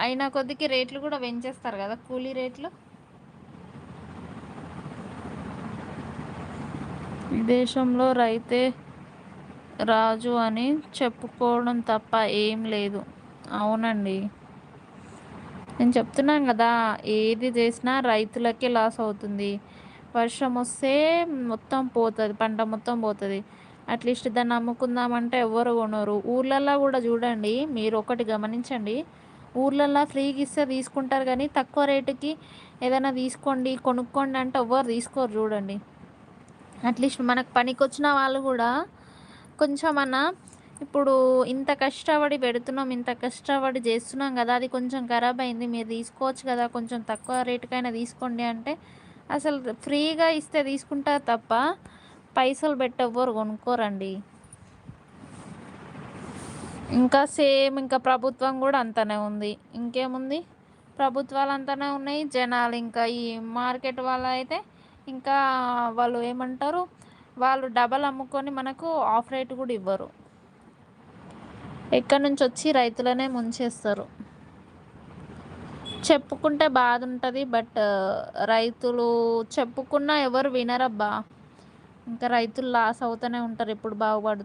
అయిన కొద్దికి రేట్లు కూడా పెంచేస్తారు కదా, కూలీ రేట్లు. ఈ దేశంలో రైతే రాజు అని చెప్పుకోవడం తప్ప ఏం లేదు. అవునండి, నేను చెప్తున్నాను కదా, ఏది చేసినా రైతులకే లాస్ అవుతుంది. వర్షం వస్తే మొత్తం పోతుంది, పంట మొత్తం పోతుంది. అట్లీస్ట్ దాన్ని అమ్ముకుందామంటే ఎవ్వరు కొనరు. ఊర్లల్లో కూడా చూడండి, మీరు ఒకటి గమనించండి, ఊర్లల్లో ఫ్రీగా ఇస్తే తీసుకుంటారు కానీ తక్కువ రేటుకి ఏదైనా తీసుకోండి కొనుక్కోండి అంటే ఎవ్వరు తీసుకోరు చూడండి. అట్లీస్ట్ మనకు పనికొచ్చిన వాళ్ళు కూడా కొంచెమన్నా, ఇప్పుడు ఇంత కష్టపడి పెడుతున్నాం, ఇంత కష్టపడి చేస్తున్నాం కదా, అది కొంచెం ఖరాబ్ అయింది, మీరు తీసుకోవచ్చు కదా, కొంచెం తక్కువ రేటుకైనా తీసుకోండి అంటే అసలు ఫ్రీగా ఇస్తే తీసుకుంటారు తప్ప పైసలు పెట్టి ఎవ్వరు కొనుక్కోరండి. ఇంకా సేమ్ ఇంకా ప్రభుత్వం కూడా అంతనే ఉంది. ఇంకేముంది, ప్రభుత్వాలు అంతనే ఉన్నాయి, జనాలు ఇంకా ఈ మార్కెట్ వాళ్ళు అయితే ఇంకా వాళ్ళు ఏమంటారు, వాళ్ళు డబల్ అమ్ముకొని మనకు ఆఫ్ రేట్ కూడా ఇవ్వరు. ఎక్కడి నుంచి వచ్చి రైతులనే ముంచేస్తారు. చెప్పుకుంటే బాధ ఉంటుంది, బట్ రైతులు చెప్పుకున్నా ఎవరు వినరబ్బా. ఇంకా రైతులు లాస్ అవుతూనే ఉంటారు, ఎప్పుడు బాగుపడు